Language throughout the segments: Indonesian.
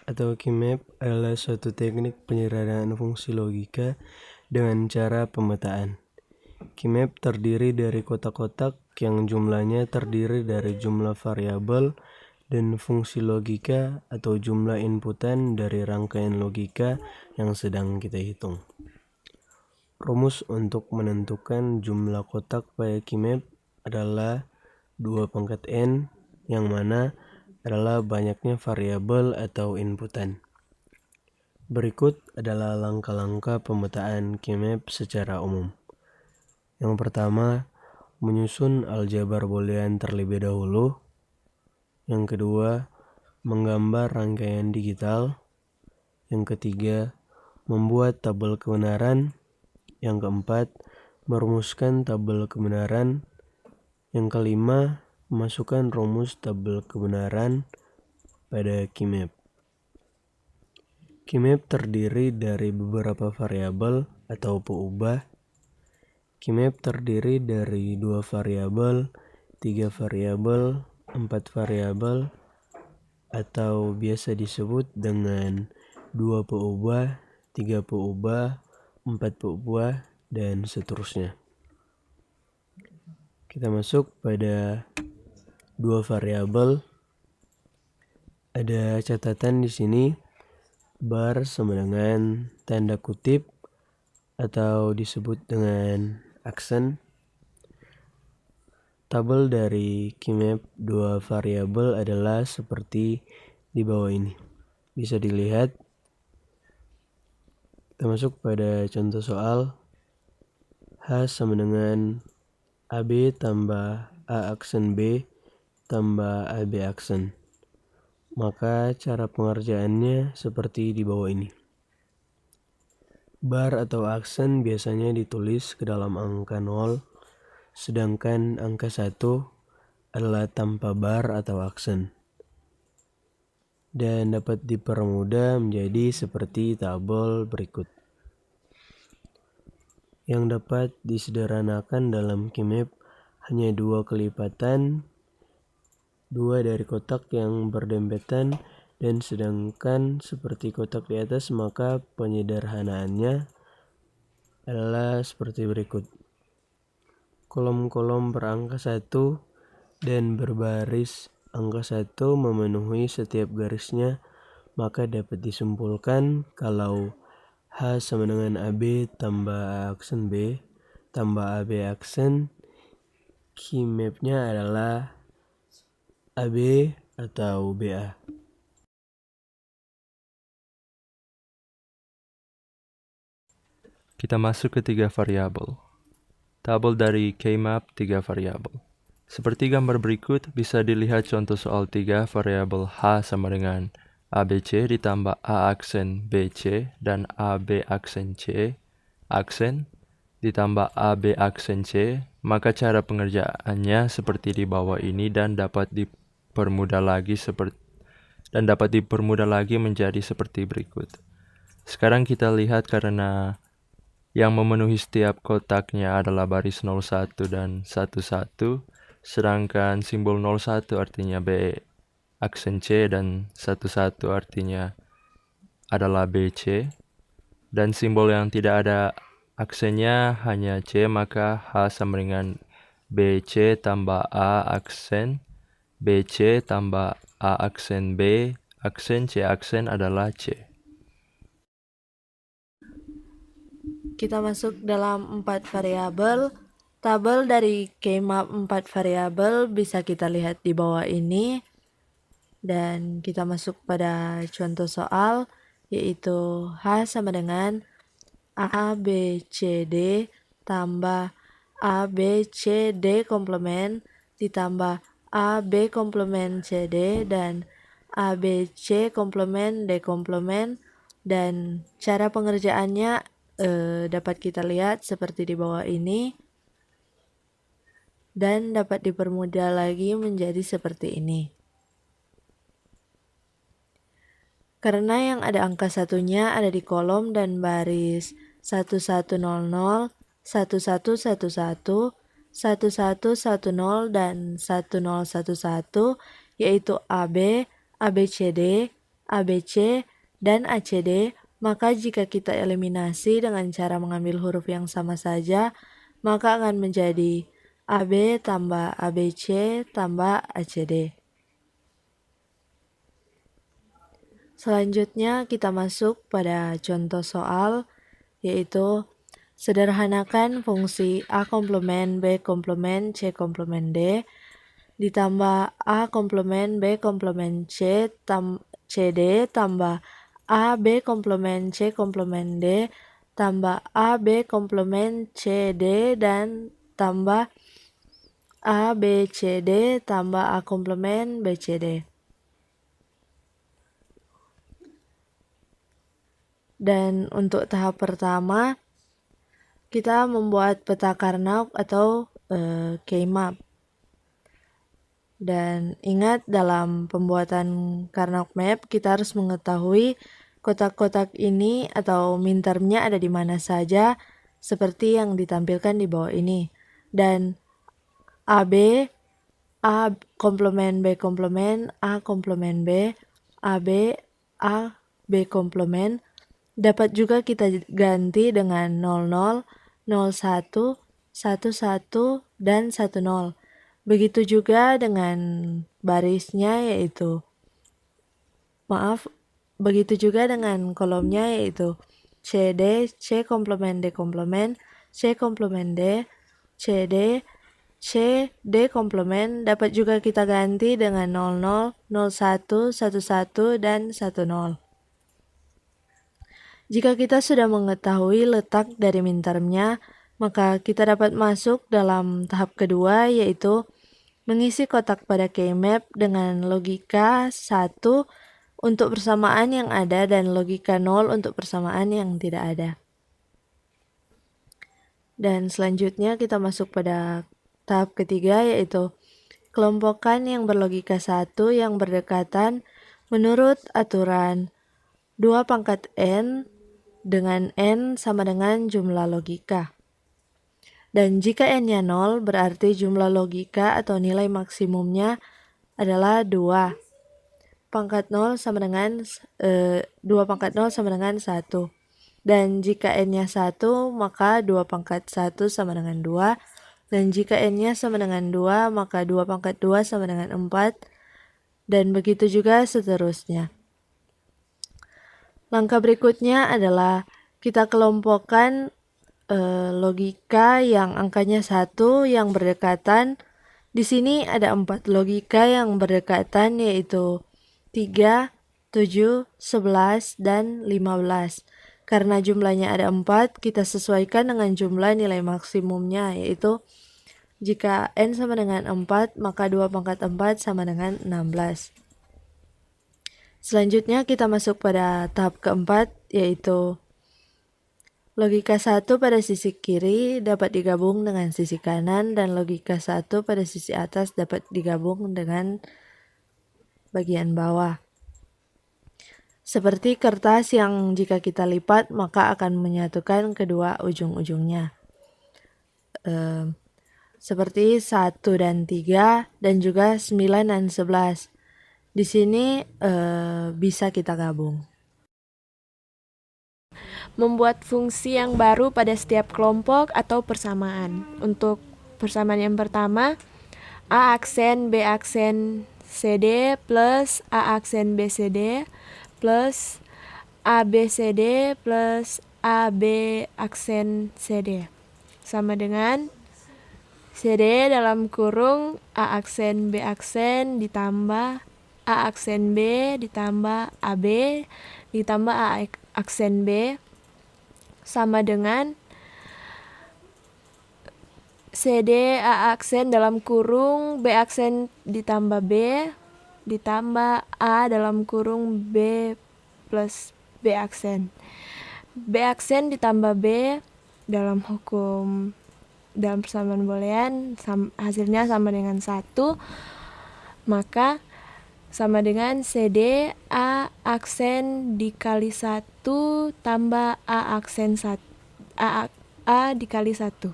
atau KeyMap adalah suatu teknik penyederhanaan fungsi logika dengan cara pemetaan. KeyMap terdiri dari kotak-kotak yang jumlahnya terdiri dari jumlah variabel dan fungsi logika atau jumlah inputan dari rangkaian logika yang sedang kita hitung. Rumus untuk menentukan jumlah kotak pada KeyMap adalah 2 pangkat N, yang mana adalah banyaknya variabel atau inputan. Berikut adalah langkah-langkah pemetaan KeyMap secara umum. Yang pertama, menyusun aljabar boolean terlebih dahulu. Yang kedua, menggambar rangkaian digital. Yang ketiga, membuat tabel kebenaran. Yang keempat, merumuskan tabel kebenaran. Yang kelima, memasukkan rumus tabel kebenaran pada KeyMap. KeyMap terdiri dari beberapa variabel atau peubah. KeyMap terdiri dari 2 variabel, 3 variabel, 4 variabel, atau biasa disebut dengan 2 peubah, 3 peubah, 4 peubah, dan seterusnya. Kita masuk pada 2 variabel. Ada catatan di sini, bar sama dengan tanda kutip atau disebut dengan aksen. Tabel dari KeyMap 2 variabel adalah seperti di bawah ini. Bisa dilihat. Kita masuk pada contoh soal. H sama dengan AB tambah A aksen B tambah AB aksen. Maka cara pengerjaannya seperti di bawah ini. Bar atau aksen biasanya ditulis ke dalam angka 0, sedangkan angka 1 adalah tanpa bar atau aksen. Dan dapat dipermudah menjadi seperti tabel berikut. Yang dapat disederhanakan dalam KeyMap hanya 2 kelipatan, 2 dari kotak yang berdempetan, dan sedangkan seperti kotak di atas maka penyederhanaannya adalah seperti berikut. Kolom-kolom berangka 1 dan berbaris angka 1 memenuhi setiap garisnya, maka dapat disimpulkan kalau H sama dengan AB tambah A aksen B tambah AB aksen, KeyMap-nya adalah AB atau BA. Kita masuk ke 3 variabel. Tabel dari KeyMap 3 variabel. Seperti gambar berikut, bisa dilihat contoh soal 3 variabel H sama dengan ABC ditambah A aksen BC dan AB aksen C aksen ditambah AB aksen C. Maka cara pengerjaannya seperti di bawah ini dan dapat dipermudah lagi menjadi seperti berikut. Sekarang kita lihat karena yang memenuhi setiap kotaknya adalah baris 01 dan 11, sedangkan simbol 01 artinya B aksen C dan 11 artinya adalah BC, dan simbol yang tidak ada aksennya hanya C, maka H sama dengan BC tambah A aksen BC tambah A aksen B aksen C aksen adalah C. Kita masuk dalam 4 variabel. Tabel dari KeyMap 4 variabel bisa kita lihat di bawah ini. Dan kita masuk pada contoh soal, yaitu H sama dengan A, B, C, D tambah A, B, C, D komplement ditambah A, B komplement C, D dan A, B, C komplement D komplement. Dan cara pengerjaannya dapat kita lihat seperti di bawah ini. Dan dapat dipermudah lagi menjadi seperti ini. Karena yang ada angka satunya ada di kolom dan baris 1100, 1111, 1110, dan 1011, yaitu AB, ABCD, ABC, dan ACD, maka jika kita eliminasi dengan cara mengambil huruf yang sama saja, maka akan menjadi AB tambah ABC tambah ACD. Selanjutnya kita masuk pada contoh soal, yaitu sederhanakan fungsi A komplement B komplement C komplement D ditambah A komplement B komplement CD tambah A B komplement C komplement D tambah A B komplement CD dan tambah A B C D tambah A komplement B C D. Dan untuk tahap pertama, kita membuat peta Karnaug atau K-map. Dan ingat, dalam pembuatan Karnaug map kita harus mengetahui kotak-kotak ini atau mintermnya ada di mana saja, seperti yang ditampilkan di bawah ini. Dan AB, A komplement B komplement, A komplement B, AB, A B komplement, dapat juga kita ganti dengan 00, 01, 11, dan 10. Begitu juga dengan barisnya begitu juga dengan kolomnya yaitu CD, C komplement D komplement, C komplement D, CD, C, D komplement dapat juga kita ganti dengan 00, 01, 11, dan 10. Jika kita sudah mengetahui letak dari mintermnya, maka kita dapat masuk dalam tahap kedua, yaitu mengisi kotak pada K-map dengan logika 1 untuk persamaan yang ada dan logika 0 untuk persamaan yang tidak ada. Dan selanjutnya kita masuk pada tahap ketiga, yaitu kelompokkan yang berlogika 1 yang berdekatan menurut aturan 2 pangkat N dengan N sama dengan jumlah logika. Dan jika N-nya 0, berarti jumlah logika atau nilai maksimumnya adalah 2. Pangkat 0 sama dengan 2 pangkat 0 sama dengan 1. Dan jika N-nya 1, maka 2 pangkat 1 sama dengan 2. Dan jika N-nya sama dengan 2, maka 2 pangkat 2 sama dengan 4. Dan begitu juga seterusnya. Langkah berikutnya adalah kita kelompokkan logika yang angkanya 1 yang berdekatan. Di sini ada 4 logika yang berdekatan, yaitu 3, 7, 11, dan 15. Karena jumlahnya ada 4, kita sesuaikan dengan jumlah nilai maksimumnya, yaitu jika N sama dengan 4, maka 2 pangkat 4 sama dengan 16. Selanjutnya kita masuk pada tahap keempat, yaitu logika 1 pada sisi kiri dapat digabung dengan sisi kanan, dan logika 1 pada sisi atas dapat digabung dengan bagian bawah. Seperti kertas yang jika kita lipat maka akan menyatukan kedua ujung-ujungnya. Seperti 1 dan 3 dan juga 9 dan 11. Di sini bisa kita gabung. Membuat fungsi yang baru pada setiap kelompok atau persamaan. Untuk persamaan yang pertama, A aksen B aksen CD plus A aksen BCD plus ABCD plus AB aksen CD sama dengan CD dalam kurung A aksen B aksen ditambah A aksen B ditambah AB ditambah A aksen B sama dengan CD A aksen dalam kurung B aksen ditambah B ditambah A dalam kurung B plus B aksen. B aksen ditambah B dalam persamaan boolean hasilnya sama dengan 1, maka sama dengan CD A aksen dikali 1 tambah A aksen 1 A dikali 1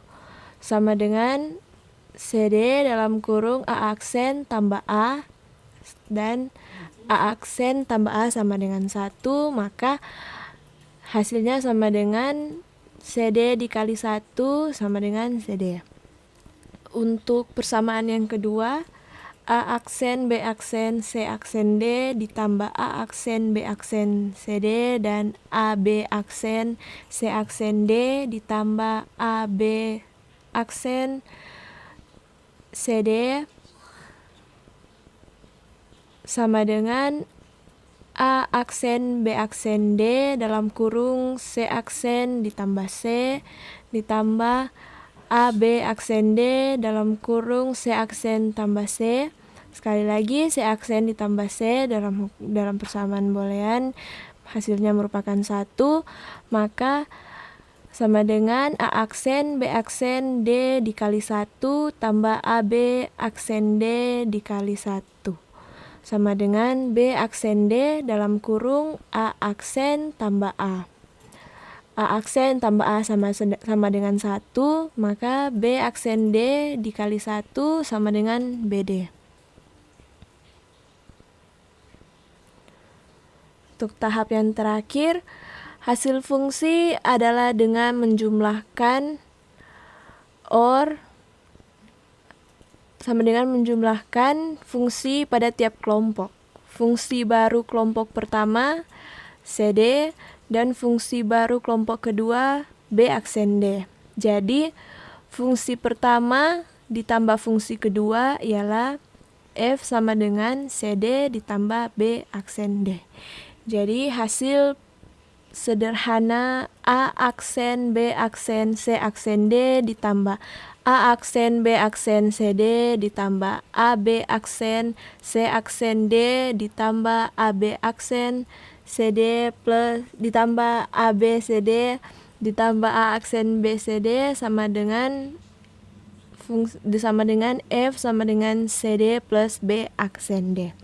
sama dengan CD dalam kurung A aksen tambah A dan A aksen tambah A sama dengan 1, maka hasilnya sama dengan CD dikali 1 sama dengan CD. Untuk persamaan yang kedua, A aksen, B aksen, C aksen D ditambah A aksen, B aksen, CD dan A B aksen, C aksen D ditambah A B aksen, CD sama dengan A aksen, B aksen D dalam kurung C aksen ditambah C ditambah A B aksen D dalam kurung C aksen tambah C. Sekali lagi C aksen ditambah C dalam persamaan boolean hasilnya merupakan 1, maka sama dengan A aksen B aksen D dikali 1 tambah AB aksen D dikali 1 sama dengan B aksen D dalam kurung A aksen tambah A. A aksen tambah A sama dengan 1, maka B aksen D dikali 1 sama dengan BD. Untuk tahap yang terakhir, hasil fungsi adalah dengan menjumlahkan OR sama dengan menjumlahkan fungsi pada tiap kelompok. Fungsi baru kelompok pertama CD dan fungsi baru kelompok kedua B aksen D. Jadi fungsi pertama ditambah fungsi kedua ialah F sama dengan CD ditambah B aksen D. Jadi hasil sederhana A aksen, B aksen, C aksen D ditambah A aksen, B aksen, CD ditambah A B aksen, C aksen D ditambah A B aksen, CD plus ditambah A B CD ditambah A aksen B CD sama dengan F sama dengan CD plus B aksen D.